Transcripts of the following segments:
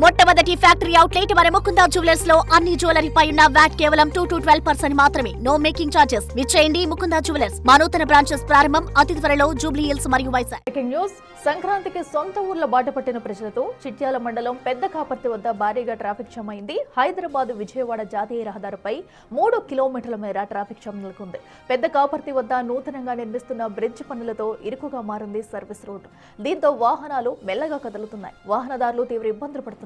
మొట్టమొదటి factory outlet మన Mukunda jewellers లో అన్ని జ్యువెలరీ పై ఉన్న వ్యాట్ కేవలం 2 to 12% మాత్రమే. No making charges. విచ్చేయండి ముకుందా జ్యువెలర్స్. మా నూతన బ్రాంచెస్ ప్రారంభం అతి త్వరలో జూబ్లీ హిల్స్ మరియు వైజాగ్. న్యూస్ సంక్రాంతికి సొంత ఊర్లో బాటపట్టిన ప్రజలతో చిట్యాల మండలం పెద్ద కాపర్తి వద్ద భారీగా ట్రాఫిక్ జామ్ అయింది. హైదరాబాద్ విజయవాడ జాతీయ రహదారిపై 3 కిలోమీటర్ల మేర ట్రాఫిక్ జామ్ నెలకొంది. పెద్ద కాపర్తి వద్ద నూతనంగా నిర్మిస్తున్న బ్రిడ్జ్ పనులతో ఇరుకుగా మారింది సర్వీస్ రోడ్డు. దీంతో వాహనాలు మెల్లగా కదులుతున్నాయి. వాహనదారులు తీవ్ర ఇబ్బందులు పడుతున్నారు.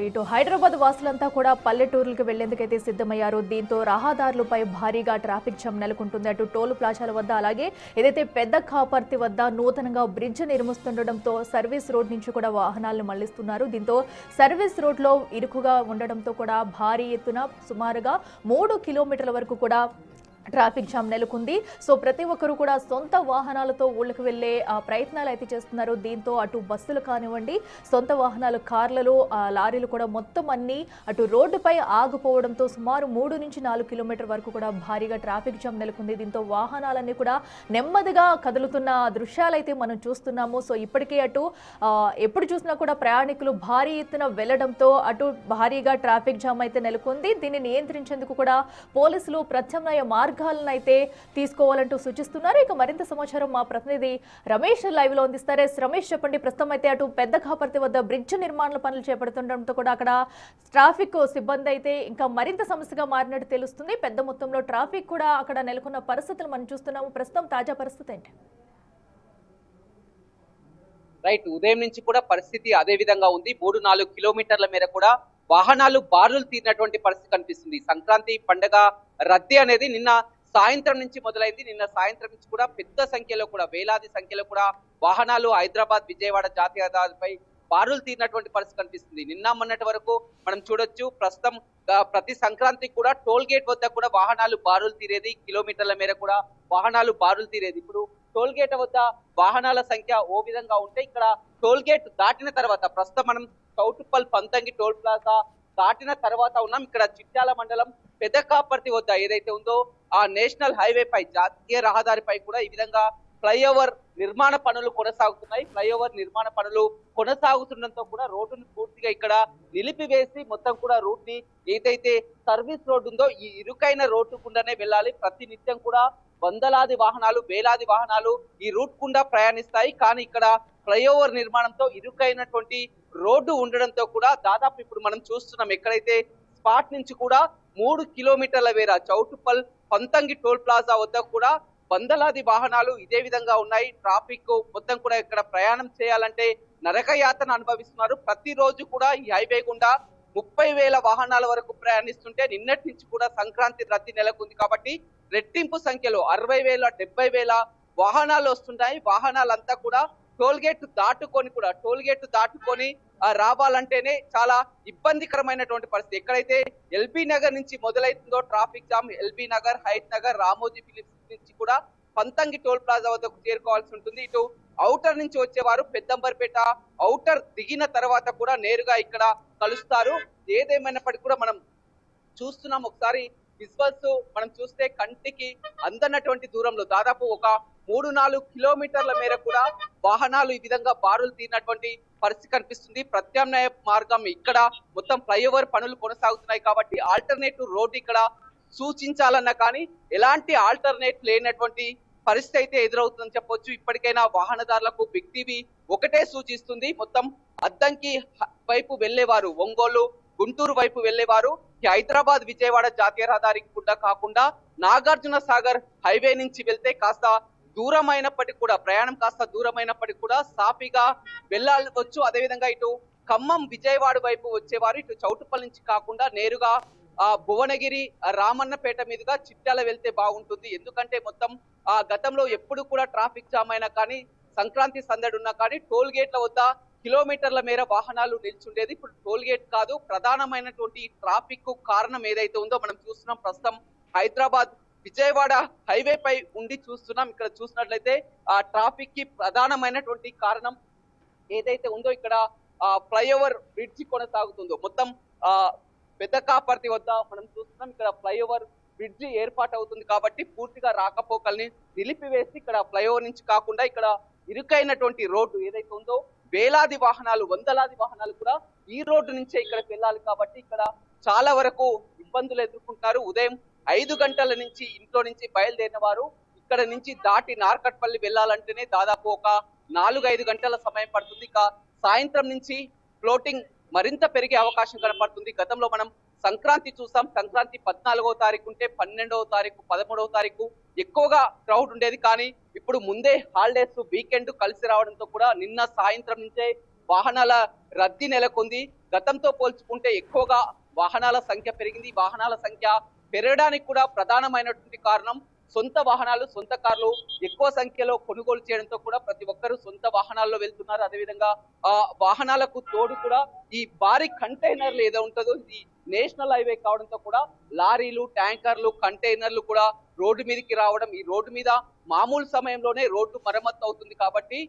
ఇటు హైదరాబాద్ వాసులంతా కూడా పల్లెటూర్లకు వెళ్లేందుకైతే సిద్ధమయ్యారు. దీంతో రహదారులపై భారీగా ట్రాఫిక్ జామ్ నెలకొంటుంది. అటు టోల్ ప్లాజాల వద్ద అలాగే ఏదైతే పెద్ద కాపర్తి వద్ద నూతనంగా బ్రిడ్జ్ నిర్మిస్తుండటంతో సర్వీస్ రోడ్ నుంచి కూడా వాహనాలను మళ్లిస్తున్నారు. దీంతో సర్వీస్ రోడ్లో ఇరుకుగా ఉండడంతో కూడా భారీ ఎత్తున సుమారుగా 3 కిలోమీటర్ల వరకు కూడా ట్రాఫిక్ జామ్ నెలకొంది. సో ప్రతి ఒక్కరు కూడా సొంత వాహనాలతో ఊళ్ళకి వెళ్లే ప్రయత్నాలు అయితే చేస్తున్నారు. దీంతో అటు బస్సులు కానివ్వండి, సొంత వాహనాలు, కార్లలో, లారీలు కూడా మొత్తం అన్ని అటు రోడ్డుపై ఆగిపోవడంతో సుమారు 3 నుంచి 4 కిలోమీటర్ వరకు కూడా భారీగా ట్రాఫిక్ జామ్ నెలకొంది. దీంతో వాహనాలన్నీ కూడా నెమ్మదిగా కదులుతున్న దృశ్యాలైతే మనం చూస్తున్నాము. సో ఇప్పటికే అటు ఎప్పుడు చూసినా కూడా ప్రయాణికులు భారీ ఎత్తున వెళ్లడంతో అటు భారీగా ట్రాఫిక్ జామ్ అయితే నెలకొంది. దీన్ని నియంత్రించేందుకు కూడా పోలీసులు ప్రత్యామ్నాయ మార్గాలను అయితే తీసుకోవాలంటూ సూచిస్తున్నారు. ఇక మరింత సమాచారం మా ప్రతినిధి రమేష్ లైవ్ లో అందిస్తారు. రమేష్, చెప్పండి. ప్రస్తుతం అయితే అటు పెద్ద కాపర్తి వద్ద బ్రిడ్జ్ నిర్మాణ పనులు చేపడుతుండటంతో కూడా అక్కడ ట్రాఫిక్ సిబ్బంది అయితే ఇంకా మరింత సమస్యగా మారినట్టు తెలుస్తుంది. పెద్ద మొత్తంలో ట్రాఫిక్ కూడా అక్కడ నెలకొన్న పరిస్థితులు మనం చూస్తున్నాము. ప్రస్తుతం తాజా పరిస్థితి ఏంటి? రైట్, ఉదయం నుంచి కూడా పరిస్థితి అదే విధంగా ఉంది. 3-4 కిలోమీటర్ల మేర కూడా వాహనాలు బారులు తీరినటువంటి పరిస్థితి కనిపిస్తుంది. సంక్రాంతి పండుగ రద్దీ అనేది నిన్న సాయంత్రం నుంచి మొదలైంది. నిన్న సాయంత్రం నుంచి కూడా పెద్ద సంఖ్యలో కూడా వేలాది సంఖ్యలో కూడా వాహనాలు హైదరాబాద్ విజయవాడ జాతీయ రహదారిపై బారులు తీరినటువంటి పరిస్థితి కనిపిస్తుంది. నిన్న మొన్నటి వరకు మనం చూడొచ్చు. ప్రస్తుతం ప్రతి సంక్రాంతికి కూడా టోల్ గేట్ వద్ద కూడా వాహనాలు బారులు తీరేది. కిలోమీటర్ల మేర కూడా వాహనాలు బారులు తీరేది. ఇప్పుడు టోల్ గేట్ వద్ద వాహనాల సంఖ్య ఓ విధంగా ఉంటే ఇక్కడ టోల్ గేట్ దాటిన తర్వాత ప్రస్తుతం మనం చౌటుప్పల్ పంతంగి టోల్ ప్లాజా దాటిన తర్వాత ఉన్నాం. ఇక్కడ చిట్యాల మండలం పెద్ద కాపర్తి వద్ద ఏదైతే ఉందో ఆ నేషనల్ హైవే పై జాతీయ రహదారిపై కూడా ఈ విధంగా ఫ్లైఓవర్ నిర్మాణ పనులు కొనసాగుతున్నాయి. ఫ్లైఓవర్ నిర్మాణ పనులు కొనసాగుతుండటంతో కూడా రోడ్డును పూర్తిగా ఇక్కడ నిలిపివేసి మొత్తం కూడా రూట్ ని ఏదైతే సర్వీస్ రోడ్డు ఉందో ఈ ఇరుకైన రోడ్డు గుండానే వెళ్ళాలి. ప్రతి నిత్యం కూడా వందలాది వాహనాలు, వేలాది వాహనాలు ఈ రూట్ గుండా ప్రయాణిస్తాయి. కానీ ఇక్కడ ఫ్లైఓవర్ నిర్మాణంతో ఇరుకైనటువంటి రోడ్డు ఉండడంతో కూడా దాదాపు ఇప్పుడు మనం చూస్తున్నాం ఎక్కడైతే స్పాట్ నుంచి కూడా 3 కిలోమీటర్ల మేర చౌటుప్పల్ పంతంగి టోల్ ప్లాజా వద్ద కూడా వందలాది వాహనాలు ఇదే విధంగా ఉన్నాయి. ట్రాఫిక్ మొత్తం కూడా ఇక్కడ ప్రయాణం చేయాలంటే నరకయాతన అనుభవిస్తున్నారు. ప్రతిరోజు కూడా ఈ హైవే గుండా 30,000 వాహనాల వరకు ప్రయాణిస్తుంటే నిన్నటి నుంచి కూడా సంక్రాంతి రద్దీ నెలకొంది కాబట్టి రెట్టింపు సంఖ్యలో 60,000, 70,000 వాహనాలు వస్తున్నాయి. వాహనాలంతా కూడా టోల్ గేట్ దాటుకొని రావాలంటేనే చాలా ఇబ్బందికరమైనటువంటి పరిస్థితి. ఎక్కడైతే ఎల్బీ నగర్ నుంచి మొదలైతుందో traffic jam, LB Nagar, Hayath Nagar, Ramoji ఫిలిప్స్ నుంచి కూడా పంతంగి టోల్ ప్లాజా వద్దకు చేరుకోవాల్సి ఉంటుంది. ఇటు ఔటర్ నుంచి వచ్చేవారు పెద్దంబర్పేట ఔటర్ దిగిన తర్వాత కూడా నేరుగా ఇక్కడ కలుస్తారు. ఏదేమైనప్పటికీ కూడా మనం చూస్తున్నాం. ఒకసారి విజువల్స్ మనం చూస్తే కంటికి అందనటువంటి దూరంలో దాదాపు ఒక 3-4 కిలోమీటర్ల మేర కూడా వాహనాలు ఈ విధంగా బారులు తీరినటువంటి పరిస్థితి కనిపిస్తుంది. ప్రత్యామ్నాయ మార్గం ఇక్కడ మొత్తం ఫ్లైఓవర్ పనులు కొనసాగుతున్నాయి కాబట్టి ఆల్టర్నేటివ్ రోడ్ ఇక్కడ సూచించాలన్నా కానీ ఎలాంటి ఆల్టర్నేట్ లేనటువంటి పరిస్థితి అయితే ఎదురవుతుందని చెప్పొచ్చు. ఇప్పటికైనా వాహనదారులకు బిగ్ టీవీ ఒకటే సూచిస్తుంది. మొత్తం అద్దంకి వైపు వెళ్లేవారు, ఒంగోలు, గుంటూరు వైపు వెళ్లేవారు హైదరాబాద్ విజయవాడ జాతీయ రహదారికి కూడా కాకుండా నాగార్జున సాగర్ హైవే నుంచి వెళ్తే కాస్త దూరమైనప్పటికీ కూడా ప్రయాణం కాస్త దూరమైనప్పటికీ కూడా సాఫీగా వెళ్ళవచ్చు. అదేవిధంగా ఇటు ఖమ్మం విజయవాడ వైపు వచ్చేవారు ఇటు చౌటుప్పల్ నుంచి కాకుండా నేరుగా భువనగిరి, రామన్నపేట మీదుగా చిట్యాల వెళ్తే బాగుంటుంది. ఎందుకంటే మొత్తం గతంలో ఎప్పుడు కూడా ట్రాఫిక్ జామ్ అయినా కానీ సంక్రాంతి సందడి ఉన్నా కానీ టోల్ గేట్ల వద్ద కిలోమీటర్ల మేర వాహనాలు నిల్చుండేది. ఇప్పుడు టోల్ గేట్ కాదు, ప్రధానమైనటువంటి ట్రాఫిక్ కారణం ఏదైతే ఉందో మనం చూస్తున్నాం. ప్రస్తుతం హైదరాబాద్ విజయవాడ హైవే పై ఉండి చూస్తున్నాం. ఇక్కడ చూసినట్లయితే ఆ ట్రాఫిక్ కి ప్రధానమైనటువంటి కారణం ఏదైతే ఉందో ఇక్కడ ఫ్లైఓవర్ బ్రిడ్జి కొనసాగుతుందో మొత్తం పెద్ద కాపర్తి వద్ద మనం చూస్తున్నాం. ఇక్కడ ఫ్లైఓవర్ బ్రిడ్జి ఏర్పాటు అవుతుంది కాబట్టి పూర్తిగా రాకపోకల్ని నిలిపివేసి ఇక్కడ ఫ్లైఓవర్ నుంచి కాకుండా ఇక్కడ ఇరుకైనటువంటి రోడ్డు ఏదైతే ఉందో వేలాది వాహనాలు, వందలాది వాహనాలు కూడా ఈ రోడ్డు నుంచే ఇక్కడికి వెళ్ళాలి కాబట్టి ఇక్కడ చాలా వరకు ఇబ్బందులు ఎదుర్కొంటారు. ఉదయం 5 గంటల నుంచి ఇంట్లో నుంచి బయలుదేరిన వారు ఇక్కడ నుంచి దాటి నార్కట్పల్లి వెళ్ళాలంటేనే దాదాపు ఒక 4-5 గంటల సమయం పడుతుంది. ఇక సాయంత్రం నుంచి ఫ్లోటింగ్ మరింత పెరిగే అవకాశం కనపడుతుంది. గతంలో మనం సంక్రాంతి చూసాం. సంక్రాంతి 14వ తారీఖు ఉంటే 12వ తారీఖు, 13వ తారీఖు ఎక్కువగా క్రౌడ్ ఉండేది. కానీ ఇప్పుడు ముందే హాలిడేస్, వీకెండ్ కలిసి రావడంతో కూడా నిన్న సాయంత్రం నుంచే వాహనాల రద్దీ నెలకొంది. గతంతో పోల్చుకుంటే ఎక్కువగా వాహనాల సంఖ్య పెరిగింది. వాహనాల సంఖ్య పెరగడానికి కూడా ప్రధానమైనటువంటి కారణం సొంత వాహనాలు, సొంత కార్లు ఎక్కువ సంఖ్యలో కొనుగోలు చేయడంతో కూడా ప్రతి ఒక్కరూ సొంత వాహనాల్లో వెళ్తున్నారు. అదేవిధంగా వాహనాలకు తోడు కూడా ఈ భారీ కంటైనర్లు ఏదో ఉంటుందో ఇది నేషనల్ హైవే కావడంతో కూడా లారీలు, ట్యాంకర్లు, కంటైనర్లు కూడా రోడ్డు మీదకి రావడం, ఈ రోడ్డు మీద మామూలు సమయంలోనే రోడ్డు మరమ్మత్తు అవుతుంది కాబట్టి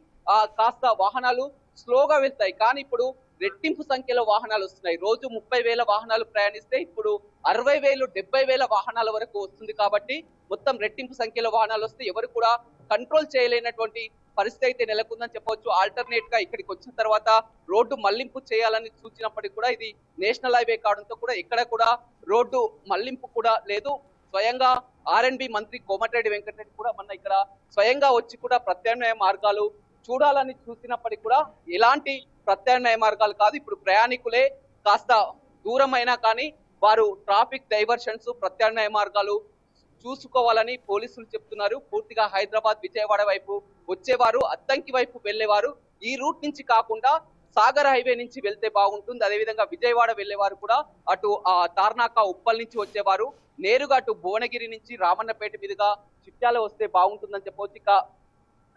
కాస్త వాహనాలు స్లోగా వెళ్తాయి. కానీ ఇప్పుడు రెట్టింపు సంఖ్యలో వాహనాలు వస్తున్నాయి. రోజు 30,000 వాహనాలు ప్రయాణిస్తే ఇప్పుడు 60,000, 70,000 వాహనాల వరకు వస్తుంది కాబట్టి మొత్తం రెట్టింపు సంఖ్యలో వాహనాలు వస్తే ఎవరు కూడా కంట్రోల్ చేయలేనటువంటి పరిస్థితి అయితే నెలకొందని చెప్పవచ్చు. ఆల్టర్నేట్ గా ఇక్కడికి వచ్చిన తర్వాత రోడ్డు మళ్లింపు చేయాలని సూచించినప్పటికీ కూడా ఇది నేషనల్ హైవే కావడంతో కూడా ఇక్కడ కూడా రోడ్డు మళ్లింపు కూడా లేదు. స్వయంగా R&B మంత్రి కోమటిరెడ్డి వెంకటరెడ్డి కూడా మొన్న ఇక్కడ స్వయంగా వచ్చి కూడా ప్రత్యామ్నాయ మార్గాలు చూడాలని చూసినప్పటికీ కూడా ఎలాంటి ప్రత్యామ్నాయ మార్గాలు కాదు. ఇప్పుడు ప్రయాణికులే కాస్త దూరమైనా కానీ వారు ట్రాఫిక్ డైవర్షన్స్, ప్రత్యామ్నాయ మార్గాలు చూసుకోవాలని పోలీసులు చెప్తున్నారు. పూర్తిగా హైదరాబాద్, విజయవాడ వైపు వచ్చేవారు, అద్దంకి వైపు వెళ్లేవారు ఈ రూట్ నుంచి కాకుండా సాగర్ హైవే నుంచి వెళ్తే బాగుంటుంది. అదేవిధంగా విజయవాడ వెళ్లేవారు కూడా అటు తార్నాక, ఉప్పల్ నుంచి వచ్చేవారు నేరుగా అటు భువనగిరి నుంచి రామన్నపేట మీదుగా చిట్యాల వస్తే బాగుంటుందని చెప్పవచ్చు. ఇక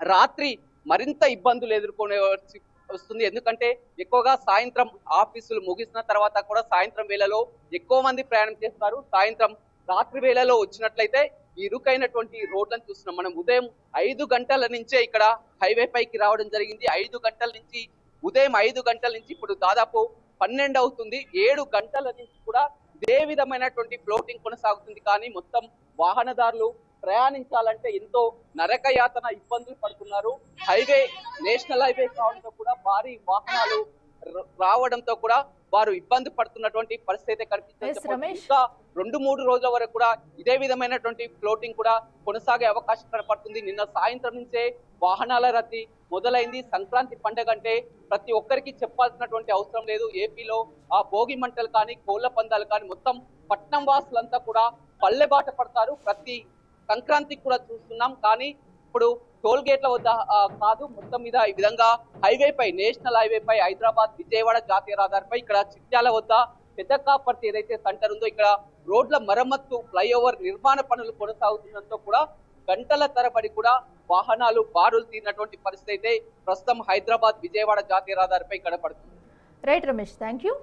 రాత్రి మరింత ఇబ్బందులు ఎదుర్కొనే వస్తుంది. ఎందుకంటే ఎక్కువగా సాయంత్రం ఆఫీసులు ముగిసిన తర్వాత కూడా సాయంత్రం వేళలో ఎక్కువ మంది ప్రయాణం చేస్తారు. సాయంత్రం రాత్రి వేళలో వచ్చినట్లయితే ఇరుకైనటువంటి రోడ్లను చూస్తున్నాం. మనం ఉదయం 5 గంటల నుంచే ఇక్కడ హైవే పైకి రావడం జరిగింది. 5 గంటల నుంచి ఉదయం 5 గంటల నుంచి ఇప్పుడు దాదాపు 12 అవుతుంది. 7 గంటల నుంచి కూడా ఇదే విధమైనటువంటి ఫ్లోటింగ్ కొనసాగుతుంది. కానీ మొత్తం వాహనదారులు ప్రయాణించాలంటే ఎంతో నరక యాతన ఇబ్బందులు పడుతున్నారు. హైవే నేషనల్ హైవే కావడంతో కూడా భారీ వాహనాలు రావడంతో కూడా వారు ఇబ్బంది పడుతున్నటువంటి పరిస్థితి కనిపిస్తుంది. ఇంకా 2-3 రోజుల వరకు కూడా ఇదే విధమైనటువంటి ఫ్లోటింగ్ కూడా కొనసాగే అవకాశం కనపడుతుంది. నిన్న సాయంత్రం నుంచే వాహనాల రద్దీ మొదలైంది. సంక్రాంతి పండుగ అంటే ప్రతి ఒక్కరికి చెప్పాల్సినటువంటి అవసరం లేదు. ఏపీలో భోగి మంటలు కానీ, కోళ్ల పందాలు కానీ మొత్తం పట్నం వాసులంతా కూడా పల్లెబాట పడతారు. ప్రతి సంక్రాంతికి కూడా చూస్తున్నాం. కానీ ఇప్పుడు టోల్ గేట్ల వద్ద కాదు, మొత్తం మీద ఈ విధంగా హైవే పై, నేషనల్ హైవే పై, హైదరాబాద్ విజయవాడ జాతీయ రహదారిపై ఇక్కడ చిట్యాల వద్ద పెద్ద కాపర్తి ఏదైతే సెంటర్ ఉందో ఇక్కడ రోడ్ల మరమ్మత్తు, ఫ్లైఓవర్ నిర్మాణ పనులు కొనసాగుతుండటంతో కూడా గంటల తరబడి కూడా వాహనాలు బారులు తీరినటువంటి పరిస్థితి అయితే ప్రస్తుతం హైదరాబాద్ విజయవాడ జాతీయ రహదారిపై కనపడుతుంది. Right Ramesh, thank you.